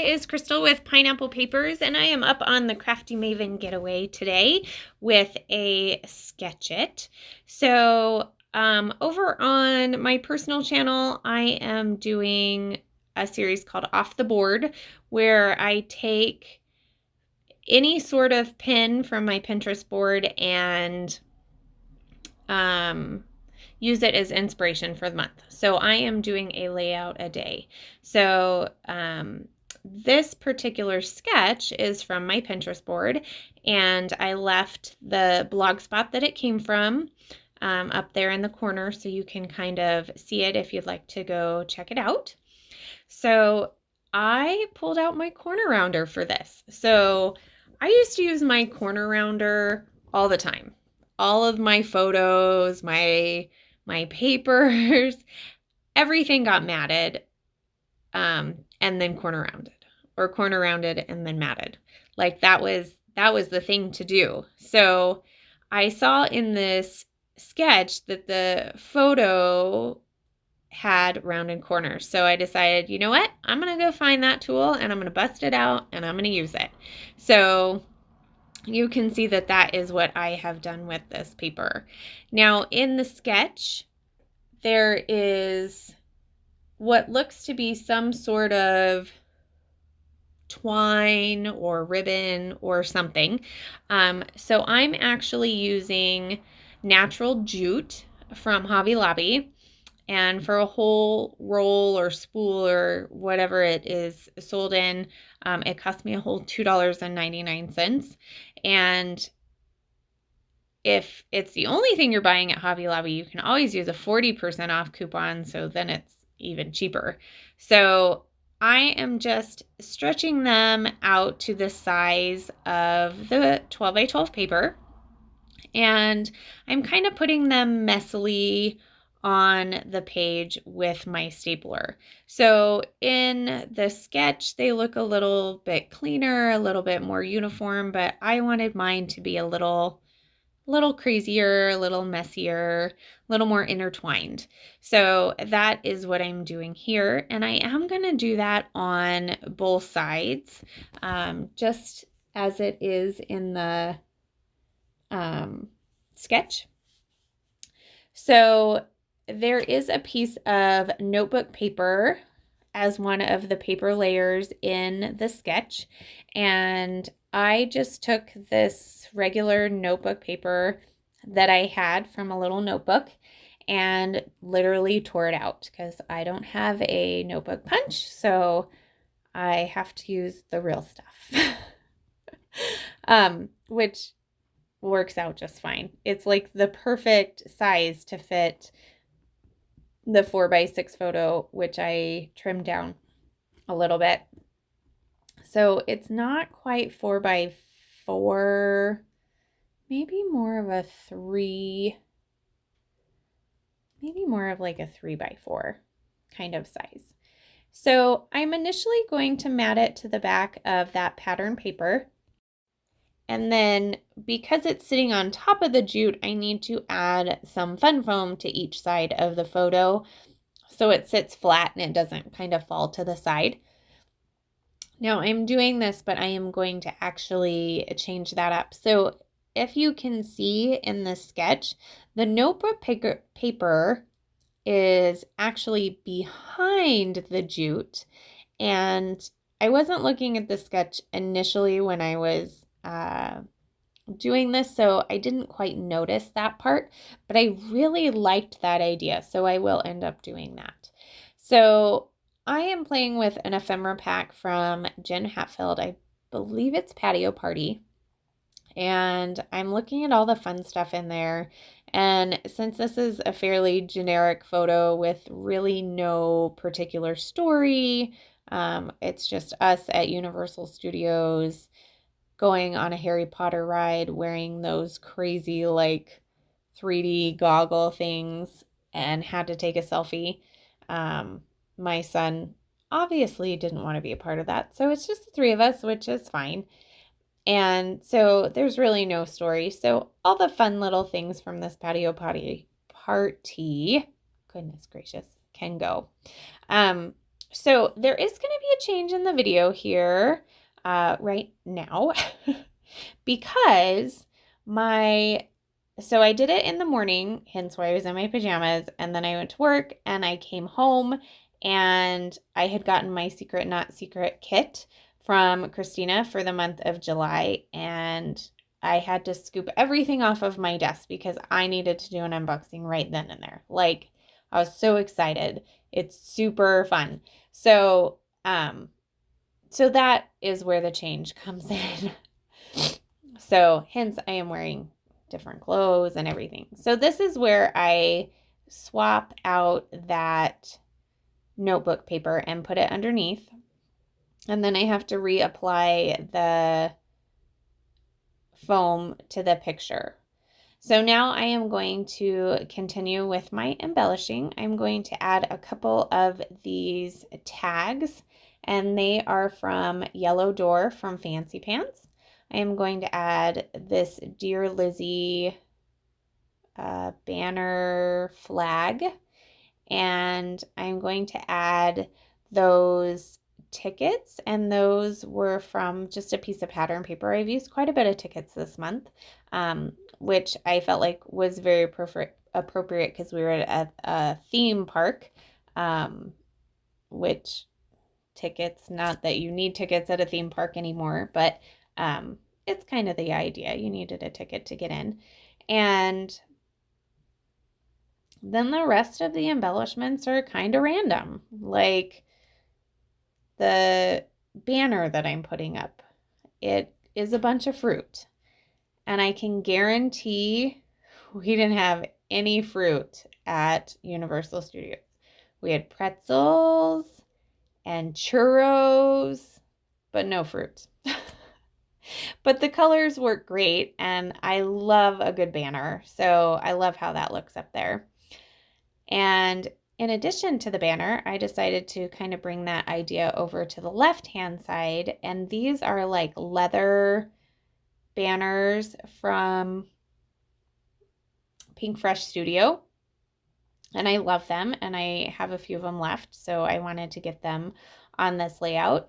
is Crystal with Pineapple Papers, and I am up on the Crafty Maven getaway today with a sketch it. So over on my personal channel, I am doing a series called Off the Board, where I take any sort of pin from my Pinterest board and use it as inspiration for the month. So I am doing a layout a day. So this particular sketch is from my Pinterest board, and I left the blog spot that it came from up there in the corner, so you can kind of see it if you'd like to go check it out. So I pulled out my corner rounder for this. So I used to use my corner rounder all the time. All of my photos, my papers, everything got matted, and then corner rounded, or corner rounded and then matted. Like that was the thing to do. So I saw in this sketch that the photo had rounded corners. So I decided, you know what? I'm going to go find that tool and I'm going to bust it out and I'm going to use it. So you can see that that is what I have done with this paper. Now in the sketch, there is what looks to be some sort of twine or ribbon or something. So I'm actually using natural jute from Hobby Lobby. And for a whole roll or spool or whatever it is sold in, it cost me a whole $2.99. And if it's the only thing you're buying at Hobby Lobby, you can always use a 40% off coupon, so then it's even cheaper. So I am just stretching them out to the size of the 12 by 12 paper, and I'm kind of putting them messily on the page with my stapler. So in the sketch, they look a little bit cleaner, a little bit more uniform, but I wanted mine to be a little crazier, a little messier, a little more intertwined. So that is what I'm doing here. And I am going to do that on both sides, just as it is in the sketch. So there is a piece of notebook paper as one of the paper layers in the sketch, and I just took this regular notebook paper that I had from a little notebook and literally tore it out because I don't have a notebook punch, so I have to use the real stuff. Which works out just fine. It's like the perfect size to fit the 4x6 photo, which I trimmed down a little bit. So it's not quite 4x4, maybe more of a 3, maybe more of like a 3x4 kind of size. So I'm initially going to mat it to the back of that pattern paper. And then because it's sitting on top of the jute, I need to add some fun foam to each side of the photo so it sits flat and it doesn't kind of fall to the side. Now I'm doing this, but I am going to actually change that up. So if you can see in the sketch, the notebook paper is actually behind the jute. And I wasn't looking at the sketch initially when I was doing this, so I didn't quite notice that part, but I really liked that idea, so I will end up doing that. So I am playing with an ephemera pack from Jen Hatfield. I believe it's Patio Party, and I'm looking at all the fun stuff in there. And since this is a fairly generic photo with really no particular story, it's just us at Universal Studios going on a Harry Potter ride, wearing those crazy like 3D goggle things, and had to take a selfie. My son obviously didn't want to be a part of that, so it's just the three of us, which is fine. And so there's really no story. So all the fun little things from this patio party, goodness gracious, can go. So there is going to be a change in the video here right now because so I did it in the morning, hence why I was in my pajamas, and then I went to work and I came home and I had gotten my Secret Not Secret kit from Christina for the month of July, and I had to scoop everything off of my desk because I needed to do an unboxing right then and there. Like, I was so excited. It's super fun. So that is where the change comes in. So hence I am wearing different clothes and everything. So this is where I swap out that notebook paper and put it underneath. And then I have to reapply the foam to the picture. So now I am going to continue with my embellishing. I'm going to add a couple of these tags, and they are from Yellow Door from Fancy Pants. I am going to add this Dear Lizzie banner flag, and I'm going to add those tickets, and those were from just a piece of pattern paper. I've used quite a bit of tickets this month, which I felt like was very appropriate because we were at a theme park, which tickets, not that you need tickets at a theme park anymore, but it's kind of the idea. You needed a ticket to get in. And then the rest of the embellishments are kind of random, like the banner that I'm putting up. It is a bunch of fruit, and I can guarantee we didn't have any fruit at Universal Studios. We had pretzels and churros, but no fruit. But the colors work great, and I love a good banner, so I love how that looks up there. And in addition to the banner, I decided to kind of bring that idea over to the left-hand side, and these are like leather banners from Pink Fresh Studio, and I love them, and I have a few of them left, so I wanted to get them on this layout.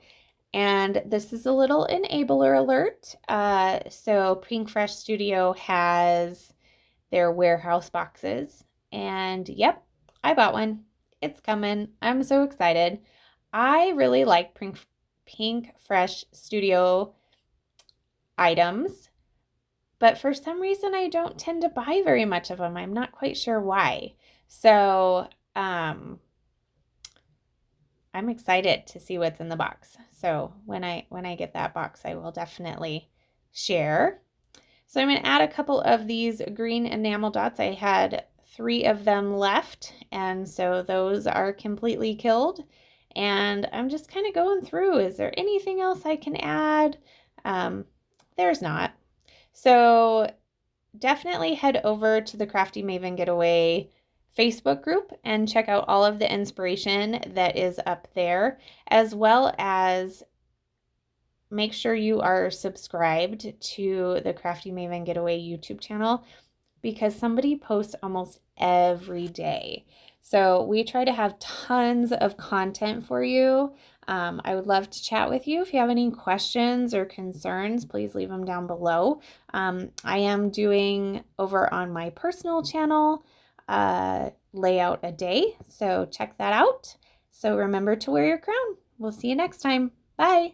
And this is a little enabler alert. So Pink Fresh Studio has their warehouse boxes, and yep, I bought one. It's coming. I'm so excited. I really like Pink Fresh Studio items, but for some reason I don't tend to buy very much of them. I'm not quite sure why. So I'm excited to see what's in the box. So when I get that box, I will definitely share. So I'm going to add a couple of these green enamel dots. I had 3 of them left, and so those are completely killed. And I'm just kind of going through, is there anything else I can add? There's not. So definitely head over to the Crafty Maven Getaway Facebook group and check out all of the inspiration that is up there, as well as make sure you are subscribed to the Crafty Maven Getaway YouTube channel, because somebody posts almost every day. So we try to have tons of content for you. I would love to chat with you. If you have any questions or concerns, please leave them down below. I am doing over on my personal channel layout a day, so check that out. So remember to wear your crown. We'll see you next time. Bye.